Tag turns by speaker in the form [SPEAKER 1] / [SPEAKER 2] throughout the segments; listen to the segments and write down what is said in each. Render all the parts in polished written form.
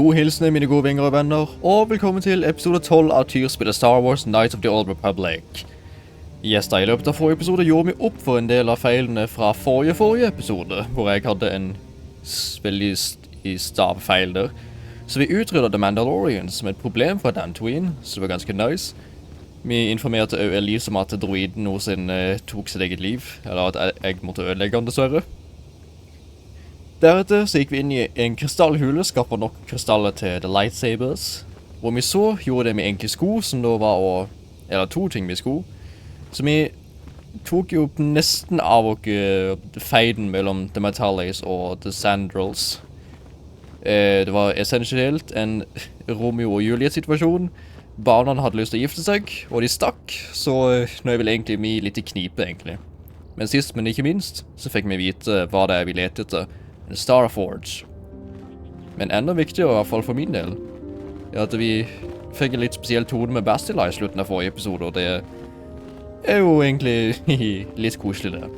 [SPEAKER 1] God hilsen mine gode vinger og venner, og velkommen til episode 12 av tyrspillet Star Wars Knights of the Old Republic. Yes, da, I løpet av forrige episode gjorde vi opp for en del av feilene fra forrige episode, hvor jeg hadde en veldig stavfeil der. Så vi utryddet The Mandalorian som et problem fra Dantooine, så det var ganske nice. Vi informerte også Elise om at droiden noensinne tok sitt eget liv, eller at jeg måtte ødelegge han dessverre. Deretter så gikk vi inn i en krystallhule, skapet nok krystaller til The Lightsabers. Hvor vi så gjorde det med enkle sko, som da var eller to ting med sko. Så vi tok jo nesten av feiden mellom The Metallics og The Sandrels. Det var essensielt en Romeo og Juliet situasjon. Barna hadde lyst til å gifte seg, og de stakk, så nå er vel egentlig vi litt i knipe egentlig. Men sist, men ikke minst, så fikk vi vite hva det vi lette etter. En Starforge. Men enda viktigere, i hvert fall for min del, er at vi fikk en litt spesiell tone med Bastila I slutten av forrige episode, og det er jo egentlig litt koselig det.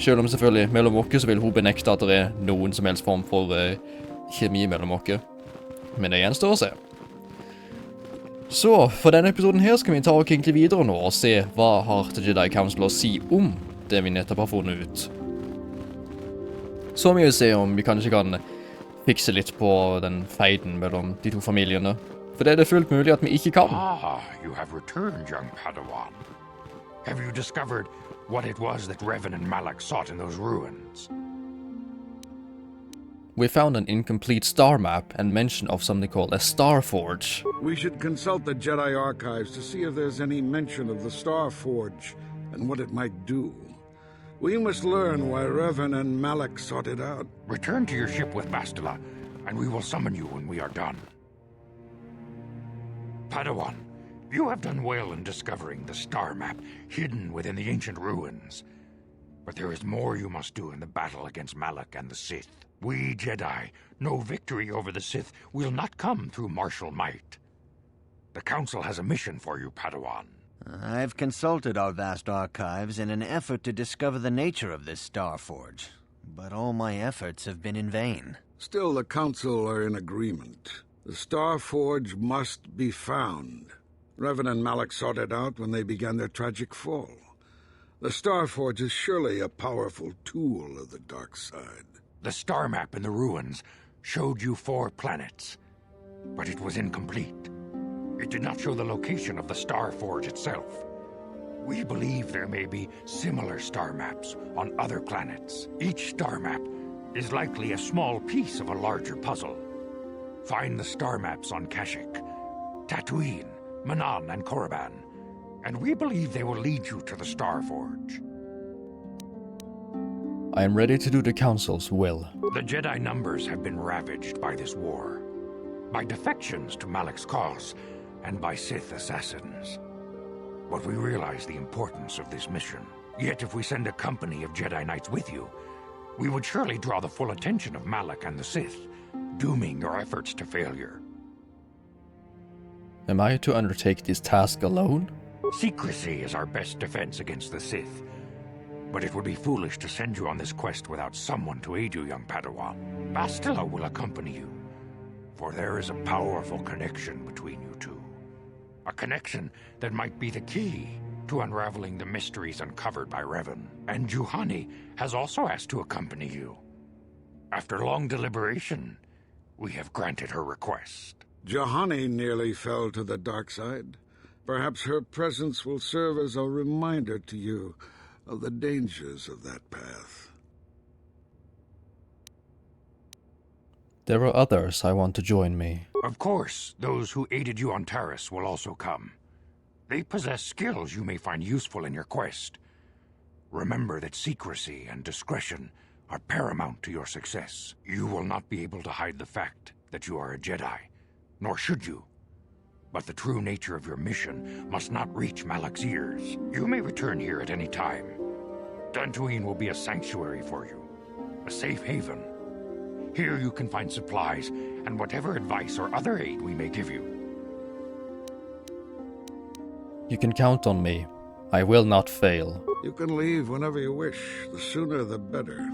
[SPEAKER 1] Selv om selvfølgelig mellom oss så vil hun benekte at det er noen som helst form for kjemi mellom oss. Men det gjenstår å se. Så, for denne episoden her skal vi ta oss egentlig videre nå og se hva har The Jedi Council å si om det vi nettopp har funnet ut. Så vi vil se om vi kanskje kan fikse litt på den feiden mellom de to familiene. For det fullt mulig at vi ikke kan.
[SPEAKER 2] Ah, you have returned, young Padawan. Have you discovered what it was that Revan and Malak sought in those ruins?
[SPEAKER 1] We found an incomplete star map and mention of something called a Star Forge.
[SPEAKER 3] We should consult the Jedi archives to see if there's any mention of the Star Forge and what it might do. We must learn why Revan and Malak sought it out.
[SPEAKER 2] Return to your ship with Bastila, and we will summon you when we are done. Padawan, you have done well in discovering the star map hidden within the ancient ruins. But there is more you must do in the battle against Malak and the Sith. We Jedi know victory over the Sith will not come through martial might. The Council has a mission for you, Padawan.
[SPEAKER 4] I've consulted our vast archives in an effort to discover the nature of this Star Forge, but all my efforts have been in vain.
[SPEAKER 3] Still, the Council are in agreement. The Star Forge must be found. Revan and Malak sought it out when they began their tragic fall. The Star Forge is surely a powerful tool of the dark side.
[SPEAKER 2] The star map in the ruins showed you 4 planets, but it was incomplete. It did not show the location of the Star Forge itself. We believe there may be similar star maps on other planets. Each star map is likely a small piece of a larger puzzle. Find the star maps on Kashyyyk, Tatooine, Manaan, and Korriban, and we believe they will lead you to the Star Forge.
[SPEAKER 1] I am ready to do the Council's will.
[SPEAKER 2] The Jedi numbers have been ravaged by this war, by defections to Malak's cause, and by Sith assassins. But we realize the importance of this mission. Yet if we send a company of Jedi Knights with you, we would surely draw the full attention of Malak and the Sith, dooming your efforts to failure.
[SPEAKER 1] Am I to undertake this task alone?
[SPEAKER 2] Secrecy is our best defense against the Sith, but it would be foolish to send you on this quest without someone to aid you, young Padawan. Bastila will accompany you, for there is a powerful connection between you two. A connection that might be the key to unraveling the mysteries uncovered by Revan. And Juhani has also asked to accompany you. After long deliberation, we have granted her request.
[SPEAKER 3] Juhani nearly fell to the dark side. Perhaps her presence will serve as a reminder to you of the dangers of that path.
[SPEAKER 1] There are others I want to join me.
[SPEAKER 2] Of course, those who aided you on Taris will also come. They possess skills you may find useful in your quest. Remember that secrecy and discretion are paramount to your success. You will not be able to hide the fact that you are a Jedi, nor should you. But the true nature of your mission must not reach Malak's ears. You may return here at any time. Dantooine will be a sanctuary for you, a safe haven. Here you can find supplies and whatever advice or other aid we may give you.
[SPEAKER 1] You can count on me. I will not fail.
[SPEAKER 3] You can leave whenever you wish. The sooner the better.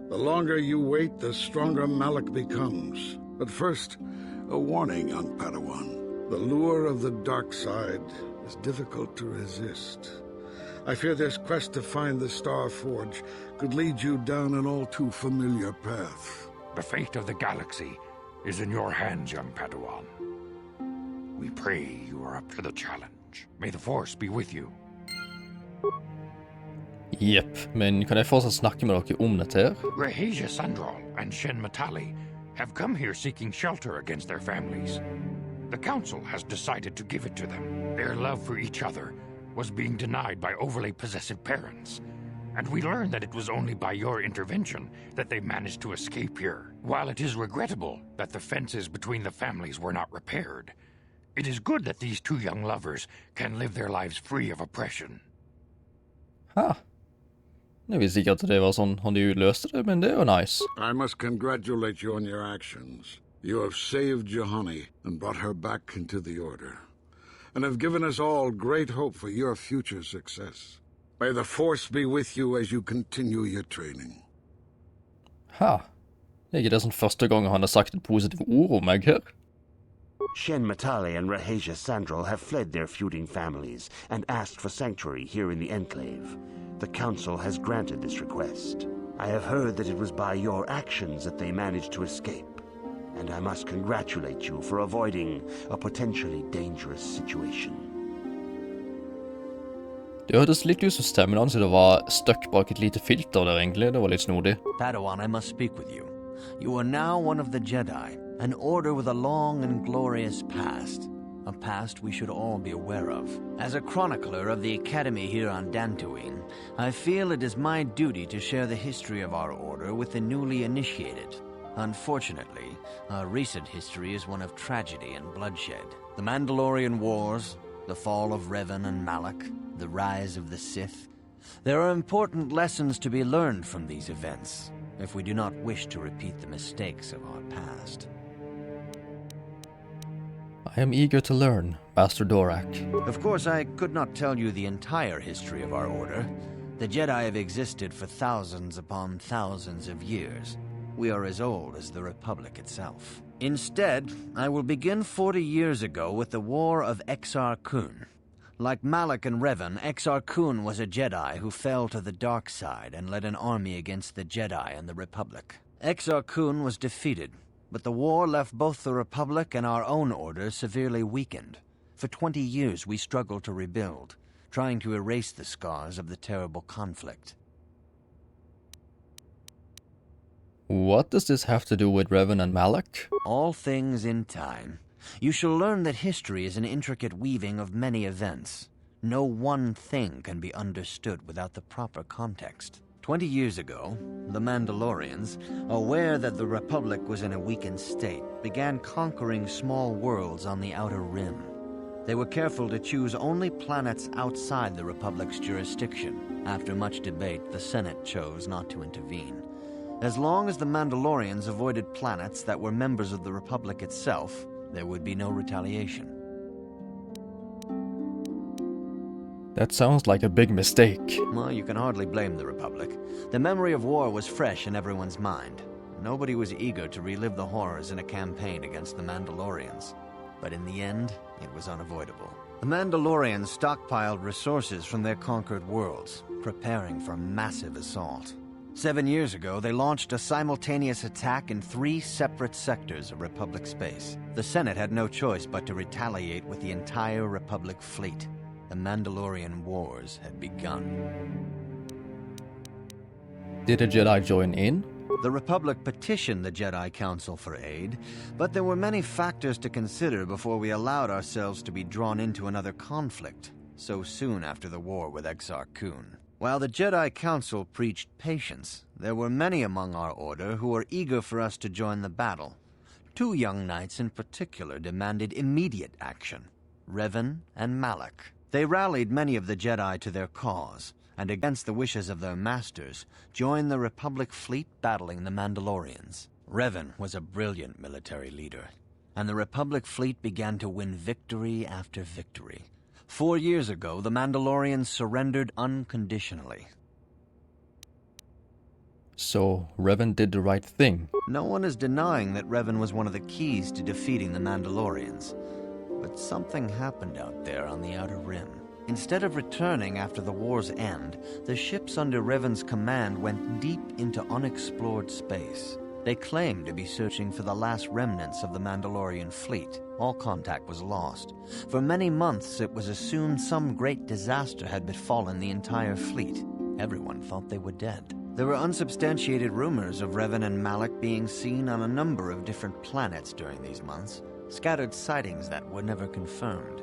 [SPEAKER 3] The longer you wait, the stronger Malak becomes. But first, a warning, young Padawan. The lure of the dark side is difficult to resist. I fear this quest to find the Star Forge could lead you down an all too familiar path.
[SPEAKER 2] The fate of the galaxy is in your hands, young Padawan. We pray you are up to the challenge. May the Force be with you.
[SPEAKER 1] Jepp, men kan jeg fortsatt snakke med dere om dette her?
[SPEAKER 2] Rahesia Sandral and Shen Matali have come here seeking shelter against their families. The Council has decided to give it to them. Their love for each other was being denied by overly possessive parents. And we learned that it was only by your intervention that they managed to escape here. While it is regrettable that the fences between the families were not repaired, it is good that these two young lovers can live their lives free of oppression.
[SPEAKER 1] Ha. Jeg visste ikke at det var sånn han de løste det, men det er jo nice.
[SPEAKER 3] I must congratulate you on your actions. You have saved Johanny and brought her back into the Order, and have given us all great hope for your future success. May the Force be with you as you continue your training.
[SPEAKER 1] Ha. Det er ikke det som første gang han har sagt et positivt ord om meg her.
[SPEAKER 5] Shen Matali and Rahesia Sandral have fled their feuding families and asked for sanctuary here in the Enclave. The Council has granted this request. I have heard that it was by your actions that they managed to escape, and I must congratulate you for avoiding a potentially dangerous situation.
[SPEAKER 1] Det hørtes litt ut som stemmen hans det var stuck bak et lite filter der egentlig, det var litt snodig.
[SPEAKER 4] Padawan, I must speak with you. You are now one of the Jedi, an order with a long and glorious past. A past we should all be aware of. As a chronicler of the Academy here on Dantooine, I feel it is my duty to share the history of our order with the newly initiated. Unfortunately, our recent history is one of tragedy and bloodshed. The Mandalorian Wars, the fall of Revan and Malak, the rise of the Sith. There are important lessons to be learned from these events, if we do not wish to repeat the mistakes of our past.
[SPEAKER 1] I am eager to learn, Master Dorak.
[SPEAKER 4] Of course, I could not tell you the entire history of our order. The Jedi have existed for thousands upon thousands of years. We are as old as the Republic itself. Instead, I will begin 40 years ago with the War of Exar Kun. Like Malak and Revan, Exar Kun was a Jedi who fell to the dark side and led an army against the Jedi and the Republic. Exar Kun was defeated, but the war left both the Republic and our own order severely weakened. For 20 years we struggled to rebuild, trying to erase the scars of the terrible conflict.
[SPEAKER 1] What does this have to do with Revan and Malak?
[SPEAKER 4] All things in time. You shall learn that history is an intricate weaving of many events. No one thing can be understood without the proper context. 20 years ago, the Mandalorians, aware that the Republic was in a weakened state, began conquering small worlds on the Outer Rim. They were careful to choose only planets outside the Republic's jurisdiction. After much debate, the Senate chose not to intervene. As long as the Mandalorians avoided planets that were members of the Republic itself, there would be no retaliation.
[SPEAKER 1] That sounds like a big mistake.
[SPEAKER 4] Well, you can hardly blame the Republic. The memory of war was fresh in everyone's mind. Nobody was eager to relive the horrors in a campaign against the Mandalorians. But in the end, it was unavoidable. The Mandalorians stockpiled resources from their conquered worlds, preparing for a massive assault. 7 years ago, they launched a simultaneous attack in 3 separate sectors of Republic space. The Senate had no choice but to retaliate with the entire Republic fleet. The Mandalorian Wars had begun.
[SPEAKER 1] Did the Jedi join in?
[SPEAKER 4] The Republic petitioned the Jedi Council for aid, but there were many factors to consider before we allowed ourselves to be drawn into another conflict, so soon after the war with Exar Kun. While the Jedi Council preached patience, there were many among our order who were eager for us to join the battle. 2 young knights in particular demanded immediate action, Revan and Malak. They rallied many of the Jedi to their cause, and against the wishes of their masters, joined the Republic fleet battling the Mandalorians. Revan was a brilliant military leader, and the Republic fleet began to win victory after victory. 4 years ago, the Mandalorians surrendered unconditionally.
[SPEAKER 1] So, Revan did the right thing.
[SPEAKER 4] No one is denying that Revan was one of the keys to defeating the Mandalorians. But something happened out there on the Outer Rim. Instead of returning after the war's end, the ships under Revan's command went deep into unexplored space. They claimed to be searching for the last remnants of the Mandalorian fleet. All contact was lost. For many months, it was assumed some great disaster had befallen the entire fleet. Everyone thought they were dead. There were unsubstantiated rumors of Revan and Malak being seen on a number of different planets during these months, scattered sightings that were never confirmed.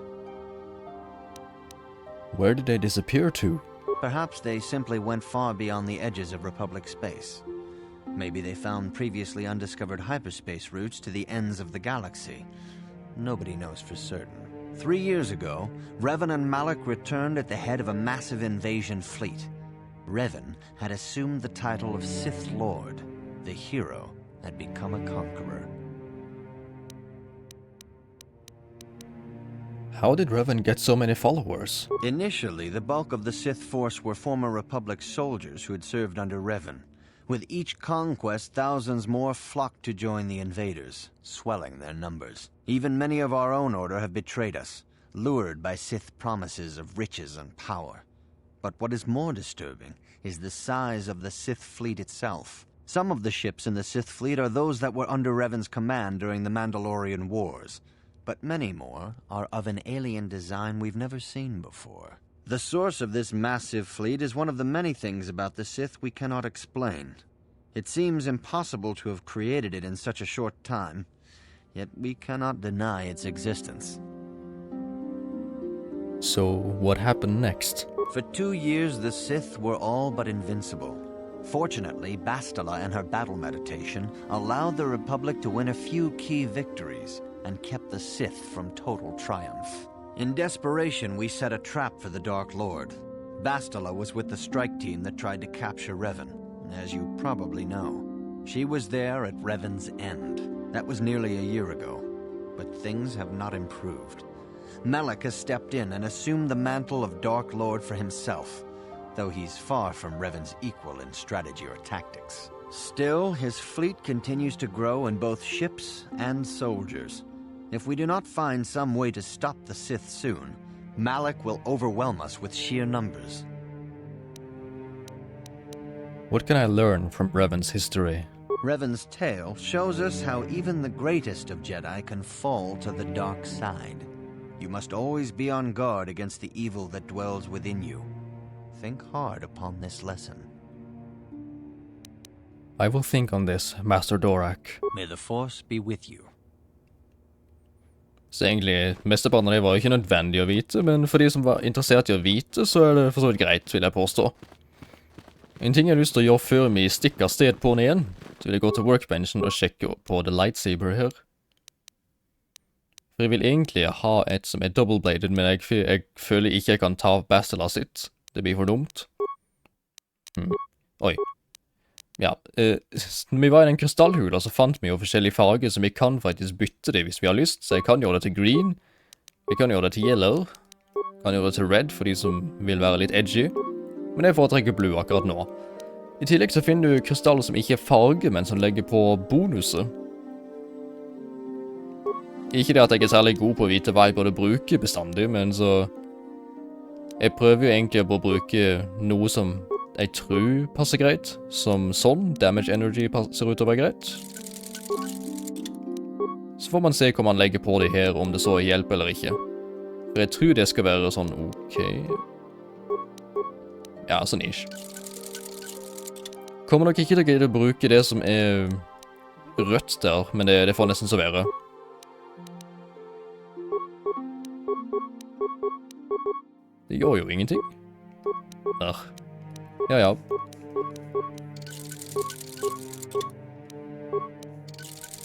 [SPEAKER 1] Where did they disappear to?
[SPEAKER 4] Perhaps they simply went far beyond the edges of Republic space. Maybe they found previously undiscovered hyperspace routes to the ends of the galaxy. Nobody knows for certain. 3 years ago, Revan and Malak returned at the head of a massive invasion fleet. Revan had assumed the title of Sith Lord. The hero had become a conqueror.
[SPEAKER 1] How did Revan get so many followers?
[SPEAKER 4] Initially, the bulk of the Sith force were former Republic soldiers who had served under Revan. With each conquest, thousands more flocked to join the invaders, swelling their numbers. Even many of our own order have betrayed us, lured by Sith promises of riches and power. But what is more disturbing is the size of the Sith fleet itself. Some of the ships in the Sith fleet are those that were under Revan's command during the Mandalorian Wars, but many more are of an alien design we've never seen before. The source of this massive fleet is one of the many things about the Sith we cannot explain. It seems impossible to have created it in such a short time, yet we cannot deny its existence.
[SPEAKER 1] So, what happened next?
[SPEAKER 4] For 2 years, the Sith were all but invincible. Fortunately, Bastila and her battle meditation allowed the Republic to win a few key victories and kept the Sith from total triumph. In desperation, we set a trap for the Dark Lord. Bastila was with the strike team that tried to capture Revan, as you probably know. She was there at Revan's end. That was nearly a year ago, but things have not improved. Malak has stepped in and assumed the mantle of Dark Lord for himself, though he's far from Revan's equal in strategy or tactics. Still, his fleet continues to grow in both ships and soldiers. If we do not find some way to stop the Sith soon, Malak will overwhelm us with sheer numbers.
[SPEAKER 1] What can I learn from Revan's history?
[SPEAKER 4] Revan's tale shows us how even the greatest of Jedi can fall to the dark side. You must always be on guard against the evil that dwells within you. Think hard upon this lesson.
[SPEAKER 1] I will think on this, Master Dorak.
[SPEAKER 4] May the Force be with you.
[SPEAKER 1] Så egentlig, mesteparten av det var jo ikke nødvendig å vite, men for de som var interessert i å vite, så er det for så vidt greit, vil jeg påstå. En ting jeg har lyst til å gjøre før vi stikker sted på den igjen, så vil jeg gå til workbenchen og sjekke på the lightsaber her. For jeg vil egentlig ha et som er double-bladed, men jeg føler ikke jeg kan ta Bastila sitt. Det blir for dumt. Oi. Ja, når vi var i den krystallhula, så fant vi jo forskjellige farger, så vi kan faktisk bytte det hvis vi har lyst. Så jeg kan gjøre det til green, vi kan gjøre det til yellow, kan gjøre det til red for de som vil være litt edgy, men jeg foretrekker blue akkurat nå. I tillegg så finner du krystaller som ikke er farge, men som legger på bonuser. Ikke det at jeg er særlig god på å vite hva jeg burde bruke bestandig, men så... Jeg prøver jo egentlig å bruke noe som jeg tror passer greit, som sånn, damage energy ser ut til å være greit. Så får man se hva man legger på det her, om det så hjelper eller ikke. For jeg tror det skal være sånn, ok... Ja, sånn ish. Kommer nok ikke til å bruke det som er rødt der, men det får nesten så være. Det gjør jo ingenting. Der. Ja, ja.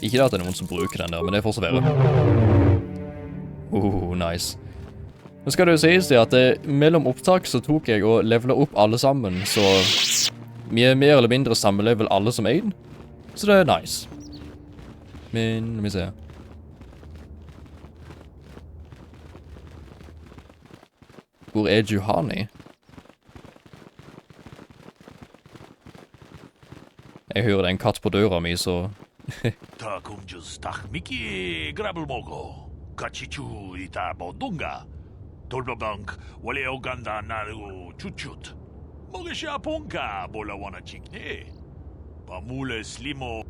[SPEAKER 1] Ikke det at det er noen som bruker den der, men det får så være. Nice. Nå skal det jo sies det at mellom opptak så tok jeg og levelet opp alle sammen, så vi er mer eller mindre samme level alle som en. Så det er nice. Men, la meg se. Hvor er Juhani? Jeg hører det en katt på døra mi, så...
[SPEAKER 6] Ta kumjus takmiki grabulmogo. Kachichu ita bodunga. Tolbabank wale oganda naru chuchut. Mogisha ponka bola wana chikne. Pamule slimo.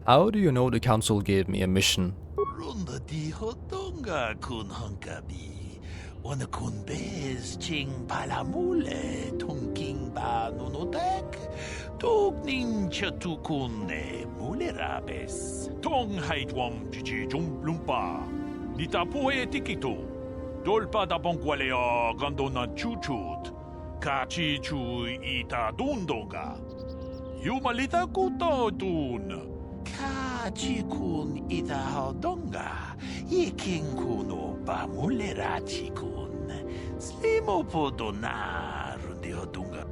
[SPEAKER 1] How do you know the council gave me a mission?
[SPEAKER 6] Runda di hodunga kun hankabi. Wana kun bez ching palamule tunking ba nunodek. Togning chatukune mulerabes. Tong haitwam chichi jumplumpa. Nita poe tikito. Dolpa da bonkwalea gandona chuchut. Kachi chu ita dundonga. Yumalita kuto dun. Kachi kun ita hodonga. Iking kuno ba mulerachi kun. Slimo podona rundi hodunga.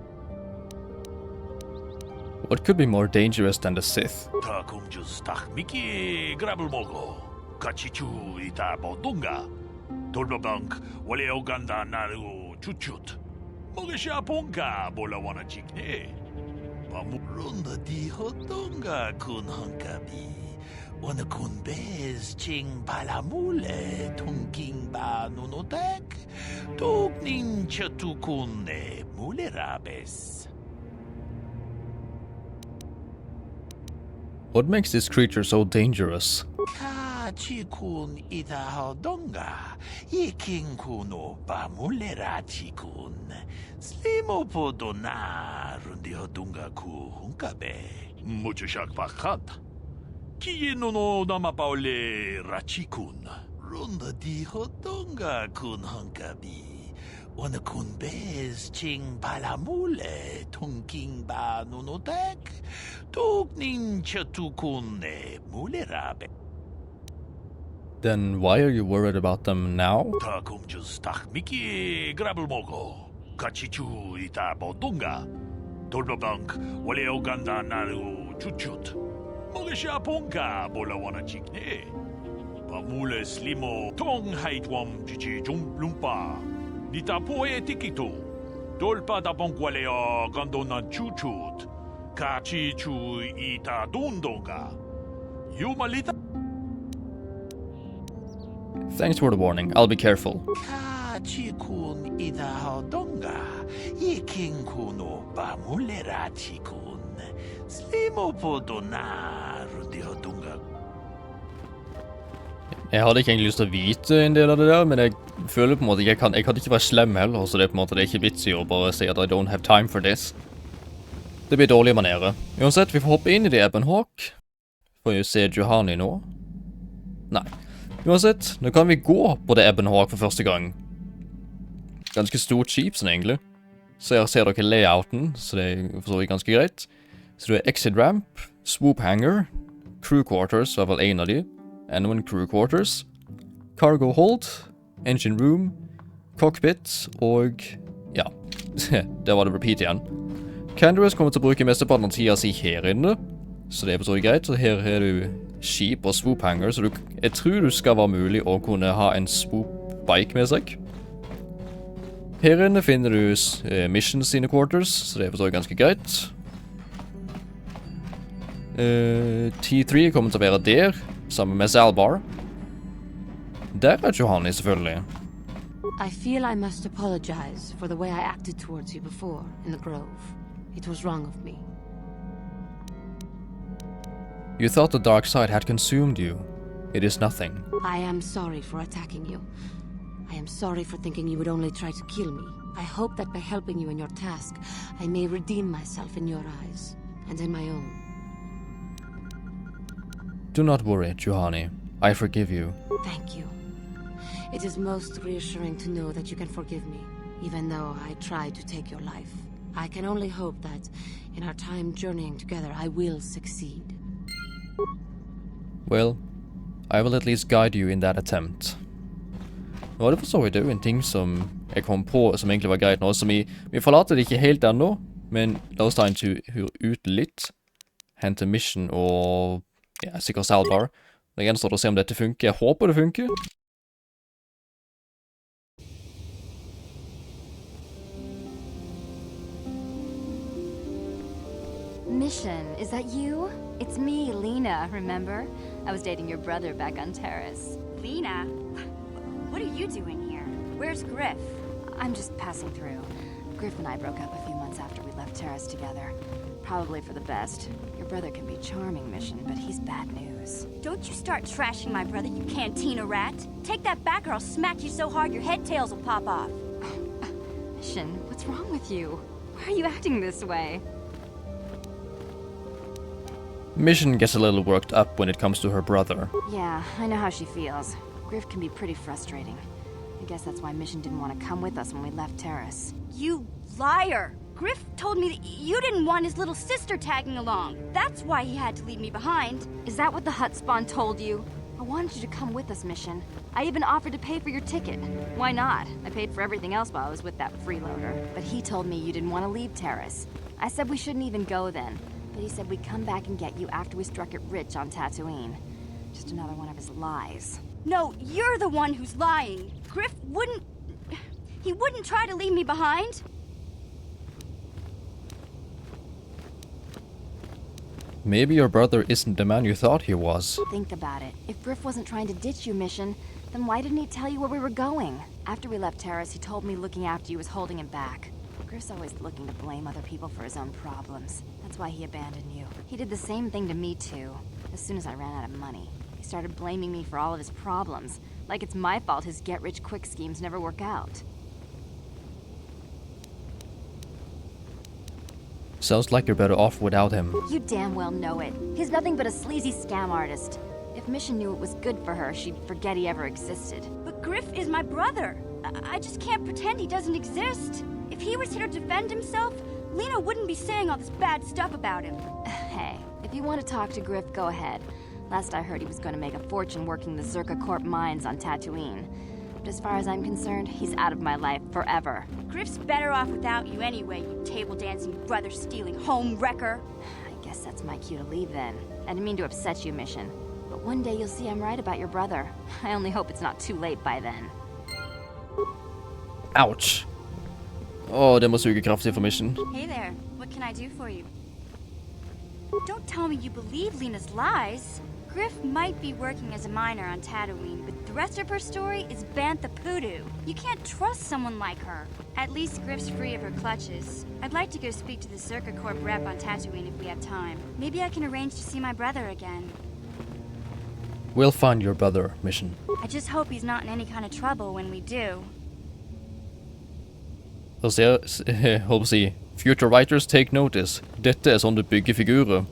[SPEAKER 1] What could be more dangerous than the Sith?
[SPEAKER 6] Ta kumjus takmiki grabulmogo. Kachichu ita bodunga. Tolbabank wale oganda naru chuchut. Mogisha ponka bola wana chikne. Pamurunda di hodunga kun hankabi. Wana kun bez ching palamule tunking ba nunodek. Togning chatukune mulerabes.
[SPEAKER 1] What makes this creature so dangerous?
[SPEAKER 6] Kachikun ita hodonga. Iking kuno ba mulerachikun. Slimo podona rundi hodunga ku hunkabe. Mucho shak pakat. Kieno no namapaule rachikun. Runda di hodonga kun hunkabi. Wana kun bez ching palamule tunking ba nunodek. Togning chatukune mulerabe.
[SPEAKER 1] Then why are you worried about them now?
[SPEAKER 6] Ta kumjus takmiki grabulmogo. Kachichu ita bodunga. Tolbabank wale oganda naru chuchut. Mogisha ponka bola wana chikne. Pamule slimo tong haitwam chichi jumplumpa. Nita poe tikito. Dolpa da bonkwalea gandona chuchut. Kachi chu ita dundonga. Yumalita.
[SPEAKER 1] Thanks for the warning. I'll be careful.
[SPEAKER 6] Kachi kun ita hodonga. Iking kuno ba mulerachi kun. Slimo podona rundi hodonga.
[SPEAKER 1] Jeg hadde ikke egentlig lyst til å vite en del av det der, men jeg føler på en måte jeg kan ikke være slem heller, så det er på en måte det er ikke vits i å bare si at I don't have time for this. Det blir dårlige manerer. Uansett, vi får hoppe inn i det Ebon Hawk. Får jo se Juhani nå. Nei. Uansett, nå kan vi gå på det Ebon Hawk for første gang. Ganske stort skip, sånn egentlig. Så her ser dere layouten, så det forstår jeg ganske greit. Så det er exit ramp, swoop hangar, crew quarters, i hvert fall en av de. Enda en crew quarters, cargo hold, engine room, cockpit, og ja, der var det repeat igjen. Canderous kommer til å bruke mesteparten av tida si her inne, så det er forståelig greit. Så her er du skip og swoop hangar, så jeg tror du skal være mulig å kunne ha en swoop bike med seg. Her inne finner du missions sine quarters, så det er forståelig ganske greit. T3 kommer til å være der, sammen med Zalbar. Der er Juhani, selvfølgelig.
[SPEAKER 7] I feel I must apologize for the way I acted towards you before in the grove. It was wrong of me.
[SPEAKER 1] You thought the dark side had consumed you. It is nothing.
[SPEAKER 7] I am sorry for attacking you. I am sorry for thinking you would only try to kill me. I hope that by helping you in your task, I may redeem myself in your eyes, and in my own.
[SPEAKER 1] Do not worry, Juhani. I forgive you.
[SPEAKER 7] Thank you. It is most reassuring to know that you can forgive me, even though I tried to take your life. I can only hope that, in our time journeying together, I will succeed.
[SPEAKER 1] Well, I will at least guide you in that attempt. Nå er det for så vidt en ting som jeg kom på som egentlig var greit nå, så vi forlater det ikke helt ennå, men la oss ta en tur ut litt, hente mission og ja, sikkert Zalbar. Det gjenstår å se om dette funker. Jeg håper det funker.
[SPEAKER 8] Mission, is that you? It's me, Lena, remember? I was dating your brother back on Terrace.
[SPEAKER 9] Lena? What are you doing here? Where's Griff?
[SPEAKER 8] I'm just passing through. Griff and I broke up a few months after we left Terrace together. Probably for the best. Your brother can be charming, Mission, but he's bad news.
[SPEAKER 9] Don't you start trashing my brother, you cantina rat. Take that back or I'll smack you so hard your head tails will pop off.
[SPEAKER 8] Mission, what's wrong with you? Why are you acting this way?
[SPEAKER 1] Mission gets a little worked up when it comes to her brother.
[SPEAKER 8] Yeah, I know how she feels. Griff can be pretty frustrating. I guess that's why Mission didn't want to come with us when we left Terrace.
[SPEAKER 9] You liar! Griff told me that you didn't want his little sister tagging along. That's why he had to leave me behind.
[SPEAKER 8] Is that what the hut spawn told you? I wanted you to come with us, Mission. I even offered to pay for your ticket. Why not? I paid for everything else while I was with that freeloader. But he told me you didn't want to leave Terrace. I said we shouldn't even go then. But he said we'd come back and get you after we struck it rich on Tatooine. Just another one of his lies.
[SPEAKER 9] No, you're the one who's lying. Griff wouldn't... He wouldn't try to leave me behind.
[SPEAKER 1] Maybe your brother isn't the man you thought he was.
[SPEAKER 8] Think about it. If Griff wasn't trying to ditch you, Mission, then why didn't he tell you where we were going? After we left Terrace, he told me looking after you was holding him back. Griff's always looking to blame other people for his own problems. That's why he abandoned you. He did the same thing to me, too. As soon as I ran out of money, he started blaming me for all of his problems. Like it's my fault his get-rich-quick schemes never work out.
[SPEAKER 1] Sounds like you're better off without him.
[SPEAKER 8] You damn well know it. He's nothing but a sleazy scam artist. If Mission knew it was good for her, she'd forget he ever existed.
[SPEAKER 9] But Griff is my brother. I just can't pretend he doesn't exist. If he was here to defend himself, Lena wouldn't be saying all this bad stuff about him.
[SPEAKER 8] Hey, if you want to talk to Griff, go ahead. Last I heard, he was going to make a fortune working the Zerka Corp mines on Tatooine. But as far as I'm concerned, he's out of my life forever.
[SPEAKER 9] Griff's better off without you anyway, you table-dancing, brother-stealing home wrecker.
[SPEAKER 8] I guess that's my cue to leave then. I didn't mean to upset you, Mission. But one day you'll see I'm right about your brother. I only hope it's not too late by then.
[SPEAKER 1] Ouch. Åh, det må suge kraftig for Mission.
[SPEAKER 9] Hey there, what can I do for you? Don't tell me you believe Lena's lies. Griff might be working as a miner on Tatooine, but the rest of her story is Bantha Poodoo. You can't trust someone like her. At least Griff's free of her clutches. I'd like to go speak to the Zerka Corp rep on Tatooine if we have time. Maybe I can arrange to see my brother again.
[SPEAKER 1] We'll find your brother, Mission.
[SPEAKER 9] I just hope he's not in any kind of trouble when we do.
[SPEAKER 1] Og så holdt på å si, future writers take notice. Dette er sånn du bygger figurer.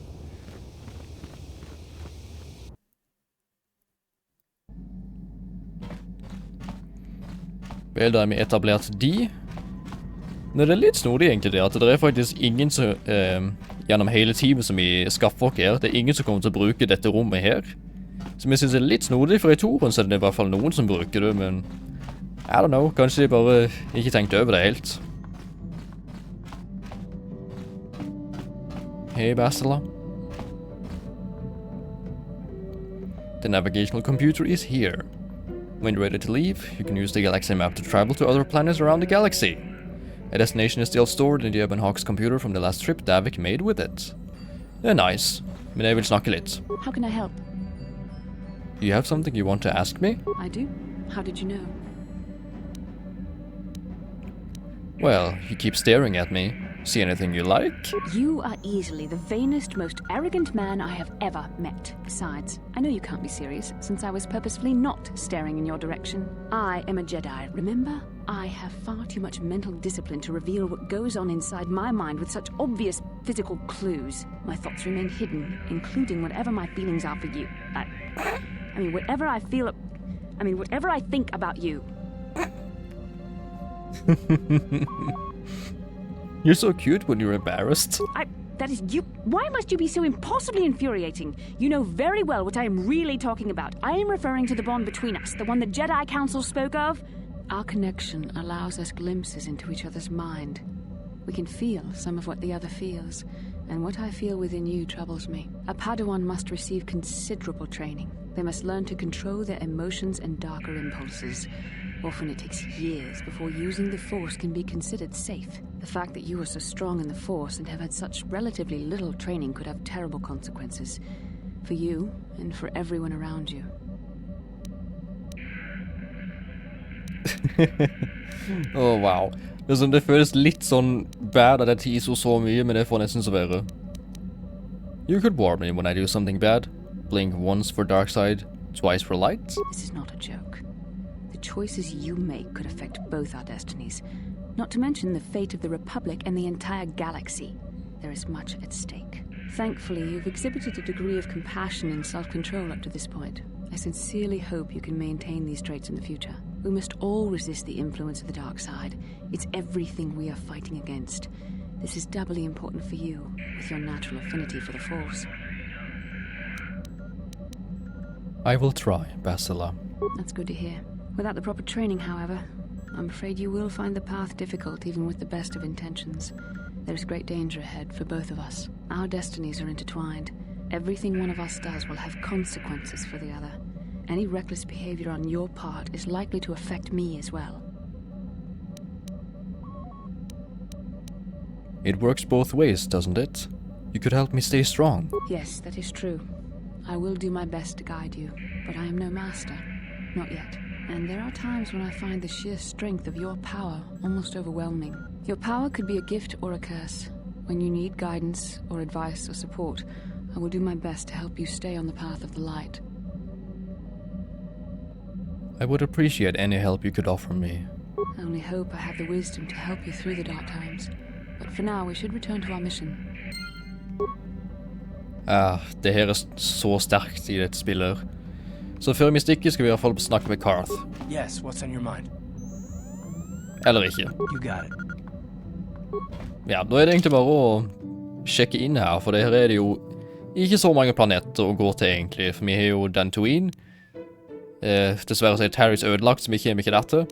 [SPEAKER 1] Vel, da er vi etablert de. Nå, det er litt snodig egentlig det, at det er faktisk ingen som, gjennom hele teamet som vi skaffer oss her, det er ingen som kommer til å bruke dette rommet her. Som jeg synes er litt snodig, for i toren så er det i hvert fall noen som bruker det, men I don't know, kanskje de bare ikke tenkte over det helt. Hey, Bastila. The navigational computer is here. When you're ready to leave, you can use the galaxy map to travel to other planets around the galaxy. A destination is still stored in the Ebon Hawk's computer from the last trip Davik made with it. They're nice, men jeg vil snakke litt.
[SPEAKER 10] How can I help?
[SPEAKER 1] Do you have something you want to ask me?
[SPEAKER 10] I do. How did you know?
[SPEAKER 1] Well, you keep staring at me. See anything you like?
[SPEAKER 10] You are easily the vainest, most arrogant man I have ever met. Besides, I know you can't be serious, since I was purposefully not staring in your direction. I am a Jedi, remember? I have far too much mental discipline to reveal what goes on inside my mind with such obvious physical clues. My thoughts remain hidden, including whatever my feelings are for you. I mean, whatever I feel... whatever I think about you.
[SPEAKER 1] You're so cute when you're embarrassed.
[SPEAKER 10] That is you. Why must you be so impossibly infuriating? You know very well what I am really talking about. I am referring to the bond between us, the one the Jedi Council spoke of. Our connection allows us glimpses into each other's mind. We can feel some of what the other feels, and what I feel within you troubles me. A Padawan must receive considerable training. They must learn to control their emotions and darker impulses. Often it takes years before using the Force can be considered safe. The fact that you are so strong in the Force and have had such relatively little training could have terrible consequences. For you, and for everyone around you.
[SPEAKER 1] Oh, wow. Det føles litt sånn bad at jeg teaser så mye, men det får nesten så være. You could warn me when I do something bad. Blink once for dark side, twice for light.
[SPEAKER 10] This is not a joke. The choices you make could affect both our destinies. Not to mention the fate of the Republic and the entire galaxy. There is much at stake. Thankfully, you've exhibited a degree of compassion and self-control up to this point. I sincerely hope you can maintain these traits in the future. We must all resist the influence of the dark side. It's everything we are fighting against. This is doubly important for you, with your natural affinity for the Force.
[SPEAKER 1] I will try, Bastila.
[SPEAKER 10] That's good to hear. Without the proper training, however, I'm afraid you will find the path difficult even with the best of intentions. There's great danger ahead for both of us. Our destinies are intertwined. Everything one of us does will have consequences for the other. Any reckless behavior on your part is likely to affect me as well.
[SPEAKER 1] It works both ways, doesn't it? You could help me stay strong.
[SPEAKER 10] Yes, that is true. I will do my best to guide you, but I am no master. Not yet. And there are times when I find the sheer strength of your power almost overwhelming. Your power could be a gift or a curse. When you need guidance or advice or support, I will do my best to help you stay on the path of the light.
[SPEAKER 1] I would appreciate any help you could offer me.
[SPEAKER 10] I only hope I have the wisdom to help you through the dark times. But for now, we should return to our mission.
[SPEAKER 1] Det her så sterkt I dette spillet. Så før vi stikker skal vi I hvert fall snakke med Karth.
[SPEAKER 11] Yes, what's on your mind?
[SPEAKER 1] Eller ikke.
[SPEAKER 11] You got it.
[SPEAKER 1] Ja, da det egentlig bare å sjekke inn her, for det her det jo ikke så mange planeter å gå til egentlig, for vi har jo Dantooine. Dessverre så Tarrys ødelagt, så vi kommer ikke der til.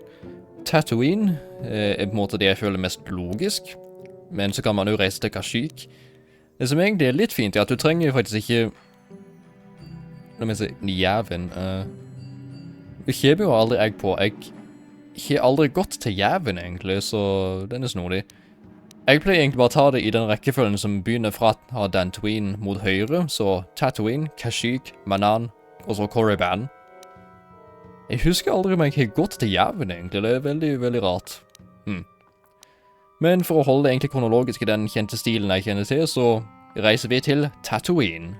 [SPEAKER 1] Tatooine på en måte det jeg føler mest logisk, men så kan man jo reise til Kashyyyk. Det som egentlig litt fint at du trenger faktisk ikke, la meg si, jæven. Det kommer jo aldri jeg på. Jeg har aldri gått til jæven egentlig, så den snodig. Jeg pleier egentlig bare å ta det I den rekkefølgen som begynner fra Dantooine mot høyre, så Tatooine, Kashyyyk, Manaan, og så Korriban. Jeg husker aldri om jeg har gått til jæven egentlig, det veldig, veldig rart. Men for å holde det egentlig kronologisk I den kjente stilen jeg kjenner til, så reiser vi til Tatooine.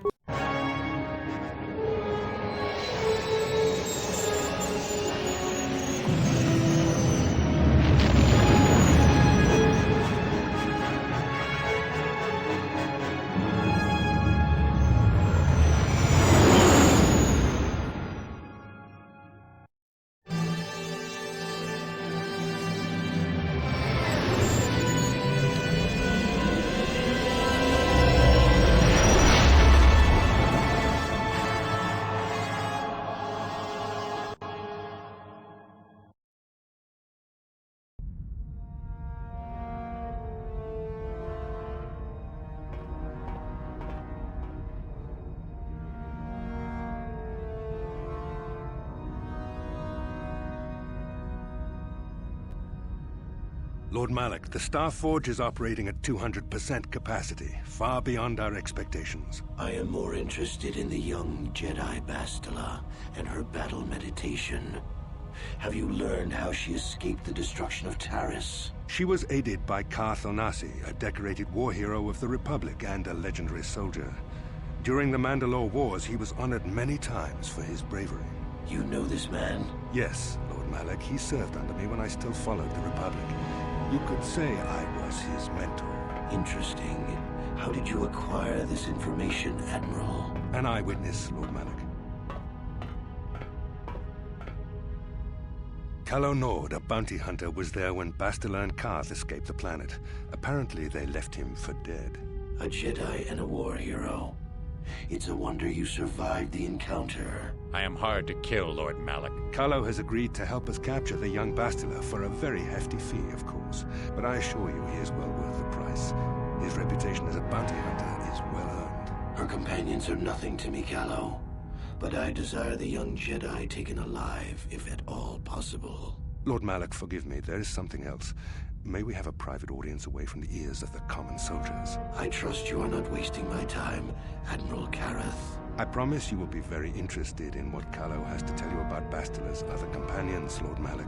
[SPEAKER 12] Lord Malak, the Star Forge is operating at 200% capacity, far beyond our expectations.
[SPEAKER 6] I am more interested in the young Jedi Bastila and her battle meditation. Have you learned how she escaped the destruction of Taris?
[SPEAKER 12] She was aided by Karth Onasi, a decorated war hero of the Republic and a legendary soldier. During the Mandalore Wars, he was honored many times for his bravery.
[SPEAKER 6] You know this man?
[SPEAKER 12] Yes, Lord Malak. He served under me when I still followed the Republic. You could say I was his mentor.
[SPEAKER 6] Interesting. How did you acquire this information, Admiral?
[SPEAKER 12] An eyewitness, Lord Malak. Calo Nord, a bounty hunter, was there when Bastila and Karth escaped the planet. Apparently, they left him for dead.
[SPEAKER 6] A Jedi and a war hero. It's a wonder you survived the encounter.
[SPEAKER 2] I am hard to kill, Lord Malak.
[SPEAKER 12] Calo has agreed to help us capture the young Bastila for a very hefty fee, of course. But I assure you he is well worth the price. His reputation as a bounty hunter is well earned.
[SPEAKER 6] Her companions are nothing to me, Calo. But I desire the young Jedi taken alive, if at all possible.
[SPEAKER 12] Lord Malak, forgive me. There is something else. May we have a private audience away from the ears of the common soldiers?
[SPEAKER 6] I trust you are not wasting my time, Admiral Kareth.
[SPEAKER 12] I promise you will be very interested in what Kahlo has to tell you about Bastila's other companions, Lord Malik.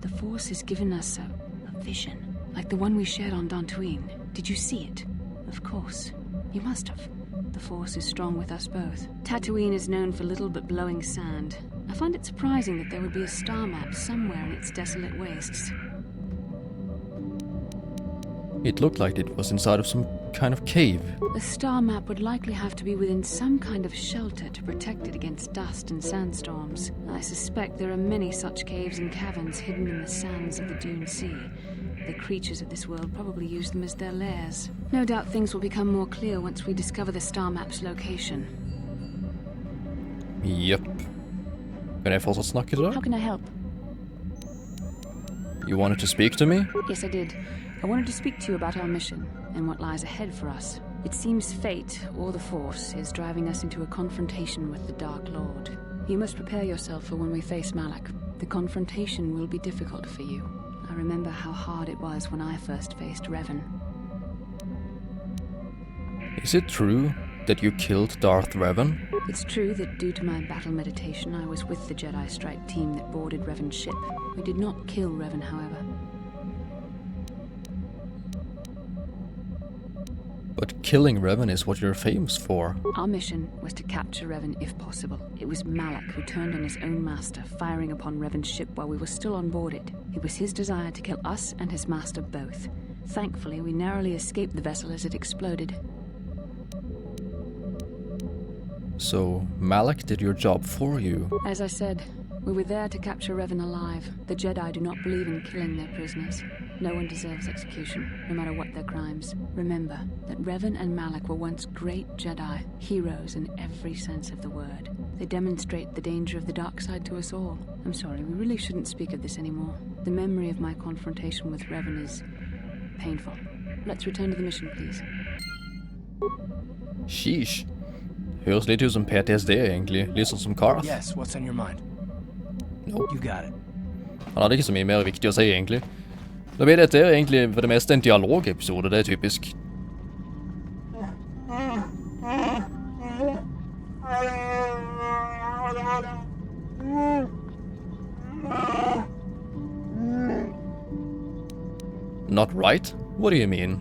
[SPEAKER 10] The Force has given us a vision, like the one we shared on Dantooine. Did you see it? Of course. You must have. The Force is strong with us both. Tatooine is known for little but blowing sand. I find it surprising that there would be a star map somewhere in its desolate wastes.
[SPEAKER 1] It looked like it was inside of some kind of cave.
[SPEAKER 10] A star map would likely have to be within some kind of shelter to protect it against dust and sandstorms. I suspect there are many such caves and caverns hidden in the sands of the Dune Sea. The creatures of this world probably use them as their lairs. No doubt things will become more clear once we discover the star map's location.
[SPEAKER 1] Yep. Kan jeg fortsatt snakke til deg?
[SPEAKER 10] How can I help?
[SPEAKER 1] You wanted to speak to me?
[SPEAKER 10] Yes, I did. I wanted to speak to you about our mission and what lies ahead for us. It seems fate, or the Force, is driving us into a confrontation with the Dark Lord. You must prepare yourself for when we face Malak. The confrontation will be difficult for you. I remember how hard it was when I first faced Revan.
[SPEAKER 1] Is it true that you killed Darth Revan?
[SPEAKER 10] It's true that due to my battle meditation, I was with the Jedi Strike team that boarded Revan's ship. We did not kill Revan, however.
[SPEAKER 1] But killing Revan is what you're famous for.
[SPEAKER 10] Our mission was to capture Revan if possible. It was Malak who turned on his own master, firing upon Revan's ship while we were still on board it. It was his desire to kill us and his master both. Thankfully, we narrowly escaped the vessel as it exploded.
[SPEAKER 1] So, Malak did your job for you.
[SPEAKER 10] As I said, we were there to capture Revan alive. The Jedi do not believe in killing their prisoners. No one deserves execution, no matter what their crimes. Remember that Revan and Malak were once great Jedi, heroes in every sense of the word. They demonstrate the danger of the dark side to us all. I'm sorry, we really shouldn't speak of this anymore. The memory of my confrontation with Revan is painful. Let's return to the mission, please.
[SPEAKER 1] Sheesh. Høres litt ut som PTSD, egentlig. Litt sånn som Karth.
[SPEAKER 11] Yes, what's on your mind?
[SPEAKER 1] Nope.
[SPEAKER 11] You got it.
[SPEAKER 1] Han hadde ikke så mye mer viktig å si, egentlig. Da blir dette egentlig for det meste en dialogepisode, det er typisk. Not right? What do you mean?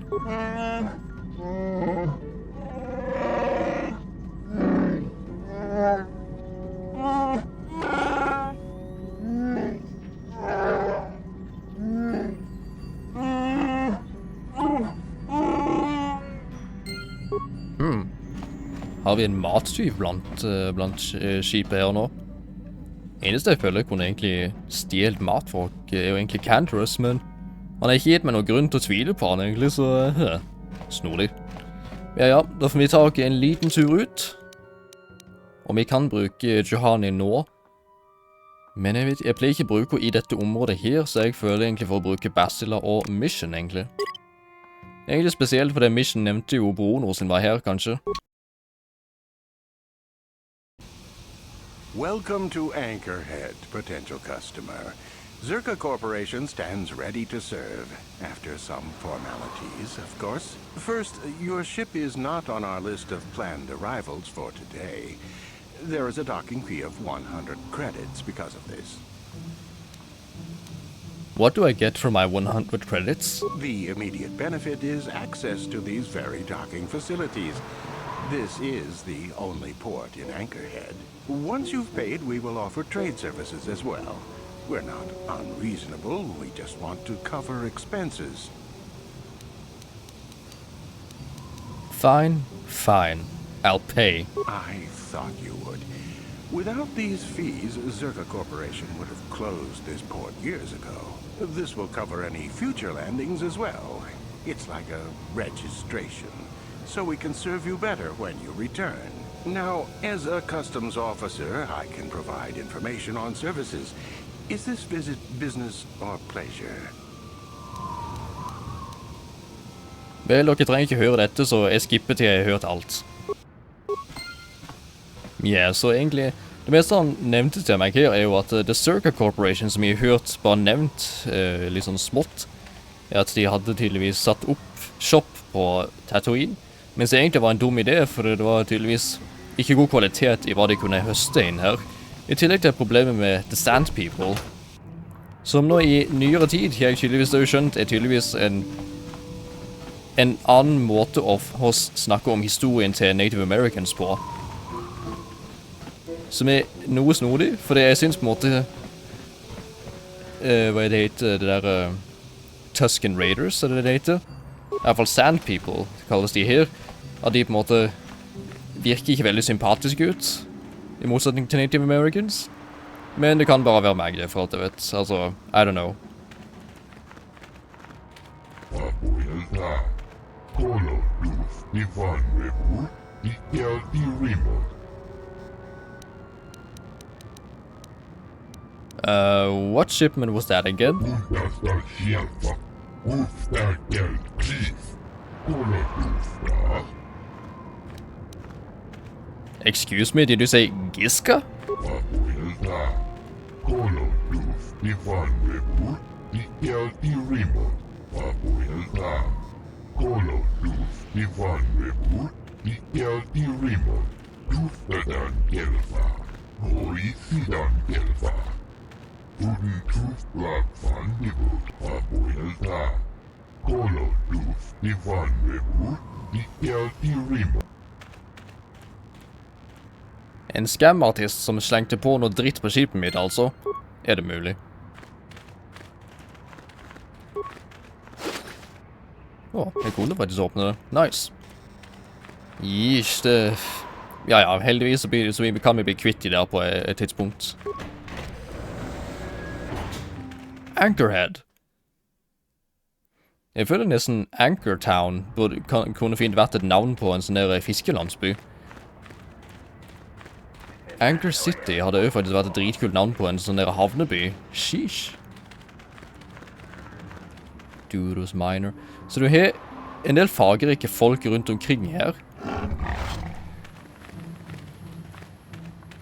[SPEAKER 1] Har vi en mattyv blant skipet her nå? Eneste jeg føler jeg kunne egentlig stjelt mat for, er jo egentlig Canterous, men han har ikke gitt meg noen grunn til å tvile på han egentlig, så snodig. Ja, da får vi ta en liten tur ut. Og vi kan bruke Juhani nå. Men jeg pleier ikke å bruke henne i dette området her, så jeg føler egentlig for å bruke Bastila og Mission, egentlig. Egentlig spesielt fordi Mission nevnte jo broren sin var her, kanskje.
[SPEAKER 2] Welcome to Anchorhead, potential customer. Zerka Corporation stands ready to serve, after some formalities, of course. First, your ship is not on our list of planned arrivals for today.
[SPEAKER 13] There is a docking fee of 100 credits because of this.
[SPEAKER 1] What do I get for my 100 credits?
[SPEAKER 13] The immediate benefit is access to these very docking facilities. This is the only port in Anchorhead. Once you've paid, we will offer trade services as well. We're not unreasonable, we just want to cover expenses.
[SPEAKER 1] Fine, fine. I'll pay.
[SPEAKER 13] I thought you would. Without these fees, Zerka Corporation would have closed this port years ago. This will cover any future landings as well. It's like a registration, so we can serve you better when you return. Now, as a customs officer, I can provide information on services. Is this visit business or pleasure?
[SPEAKER 1] Vel, dere trenger ikke høre dette, så jeg skipper til jeg har hørt alt. Ja, så egentlig, det meste han nevnte til meg her er jo at The Zerka Corporation, som jeg har hørt bare nevnt litt sånn smått, er at de hadde tydeligvis satt opp shop på Tatooine, mens det egentlig var en dum idé, for det var tydeligvis ikke god kvalitet i hva de kunne høste inn her. I tillegg til problemet med The Sand People, som nå i nyere tid, jeg tydeligvis har skjønt, er tydeligvis en annen måte å snakke om historien til Native Americans på. Som er noe snodig, for jeg synes på en måte hva det heter, det der Tusken Raiders, er det heter? I hvert fall Sand People, kalles de her. At de på en måte virker ikke veldig sympatiske ut, i motsetning til Native Americans. Men det kan bare være meg det, for alt jeg vet. Altså, I don't know. What shipment was that again? Excuse me, did you say Giska? En scam-artist som slengte på noe dritt på skipet mitt, altså. Er det mulig? Jeg kunne faktisk åpne det. Nice. Jish, det... Ja, heldigvis så kan vi bli kvitt i der på et tidspunkt. Anchorhead. Jeg føler nesten Anchortown kunne fint vært et navn på en sånn der fiskelandsby. Anchor City hadde jo faktisk vært et dritkult navn på en sånn der havneby. Sheesh. Duros Minor. Så du har en del fargerike folk rundt omkring her.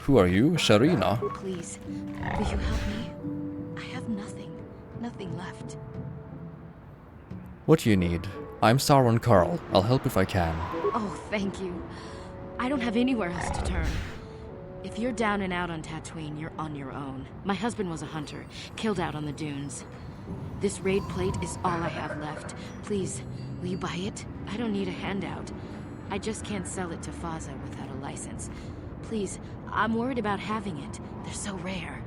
[SPEAKER 1] Who are you, Sharina?
[SPEAKER 7] Please, will you help me? I have nothing left.
[SPEAKER 1] What do you need? I'm Sauron Carl. I'll help if I can.
[SPEAKER 7] Oh, thank you. I don't have anywhere else to turn. If you're down and out on Tatooine, you're on your own. My husband was a hunter, killed out on the dunes. This raid plate is all I have left. Please, will you buy it? I don't need a handout. I just can't sell it to Faza without a license. Please, I'm worried about having it. They're so rare.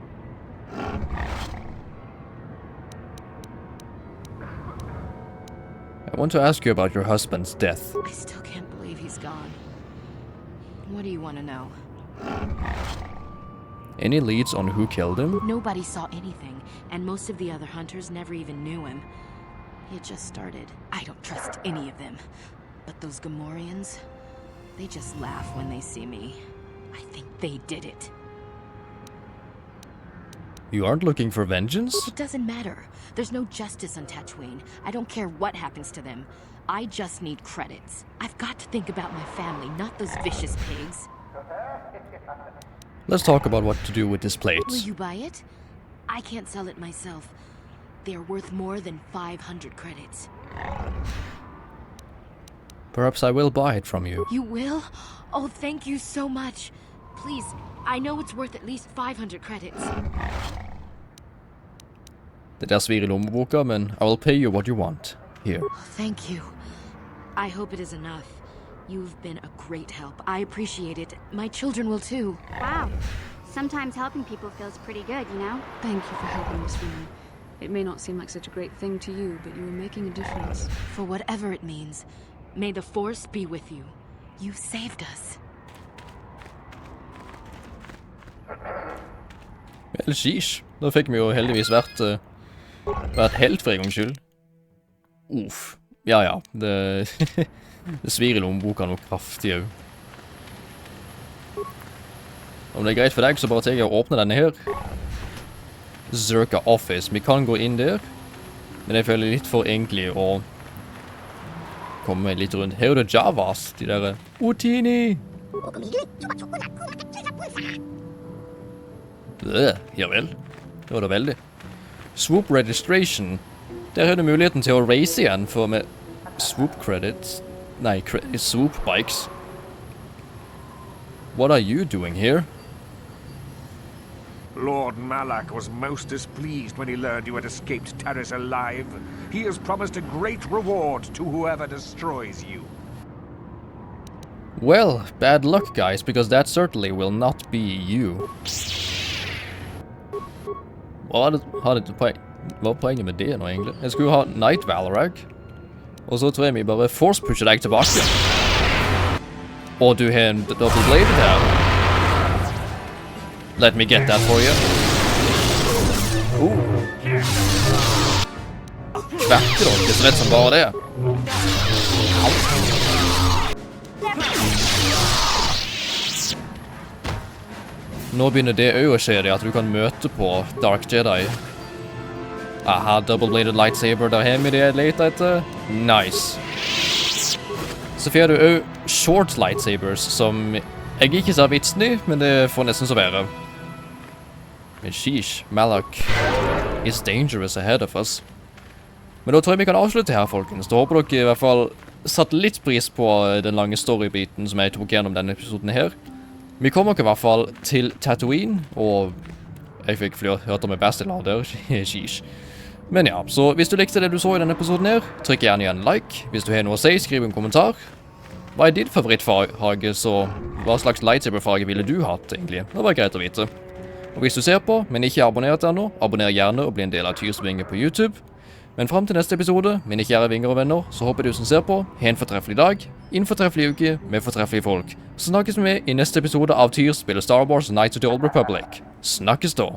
[SPEAKER 1] I want to ask you about your husband's death.
[SPEAKER 7] I still can't believe he's gone. What do you want to know?
[SPEAKER 1] Any leads on who killed him?
[SPEAKER 7] Nobody saw anything, and most of the other hunters never even knew him. He had just started. I don't trust any of them. But those Gamorreans, they just laugh when they see me. I think they did it.
[SPEAKER 1] You aren't looking for vengeance?
[SPEAKER 7] It doesn't matter. There's no justice on Tatooine. I don't care what happens to them. I just need credits. I've got to think about my family, not those vicious pigs.
[SPEAKER 1] Let's talk about what to do with this plate.
[SPEAKER 7] Will you buy it? I can't sell it myself. They're worth more than 500 credits.
[SPEAKER 1] Perhaps I will buy it from you.
[SPEAKER 7] You will? Oh, thank you so much. please. I know it's worth at least 500 credits.
[SPEAKER 1] Det der svir I lommeboka, men I will pay you what you want. Here.
[SPEAKER 7] Thank you. I hope it is enough. You've been a great help. I appreciate it. My children will too.
[SPEAKER 9] Wow. Sometimes helping people feels pretty good, you know?
[SPEAKER 10] Thank you for helping us, woman. It may not seem like such a great thing to you, but you are making a difference.
[SPEAKER 7] For whatever it means, may the Force be with you. You saved us.
[SPEAKER 1] Vel, sheesh. Da fikk vi jo heldigvis vært helt for en gangs skyld. Uff. Ja. Det svir I lommeboka noe kraftig også. Om det er greit for deg, så bare tar jeg og åpner denne her. Zerka Office. Vi kan gå inn der, men jeg føler litt for egentlig å komme litt rundt. Her er det Javas, de der Otini! Ja vel. Det var det veldig. Swoop Registration. Der har du muligheten til å race igjen, for med Swoop Credits. Nei, Swoop Bikes. What are you doing here?
[SPEAKER 2] Lord Malak was most displeased when he learned you had escaped Taris alive. He has promised a great reward to whoever destroys you.
[SPEAKER 1] Well, bad luck, guys, because that certainly will not be you. Hva var poenget med det nå, egentlig? Jeg skulle ha Night Valorag, og så tror jeg vi bare force-pusher deg tilbake. Og du har en double blade her. Let me get that for you. Kvekker dere så rett som bare det. Nå begynner det å skje det, at du kan møte på Dark Jedi. Aha, double-bladed lightsaber, der har vi det jeg leter etter. Nice. Så får du også short lightsabers, som jeg ikke ser vitsen I, men det får nesten så være. Men sheesh, Malak is dangerous ahead of us. Men da tror jeg vi kan avslutte her, folkens. Da håper dere I hvert fall satt litt pris på den lange storybiten som jeg tok gjennom denne episoden her. Vi kommer I hvert fall til Tatooine, og jeg fikk hørt om en bestilar der, sheesh. Men ja, så hvis du likte det du så I denne episoden her, trykk gjerne igjen like. Hvis du har noe å si, skriv en kommentar. Hva din favorittfarge, så hva slags lightsaber-farge ville du hatt, egentlig? Det var greit å vite. Og hvis du ser på, men ikke abonnert ennå, abonner gjerne og bli en del av Tyrsvinger på YouTube. Men frem til neste episode, mine kjære vinger og venner, så håper du som ser på, ha en fortreffelig dag, en fortreffelig uke, med fortreffelige folk. Så snakkes vi I neste episode av Tyrs spiller Star Wars Knights of the Old Republic. Snakkes da!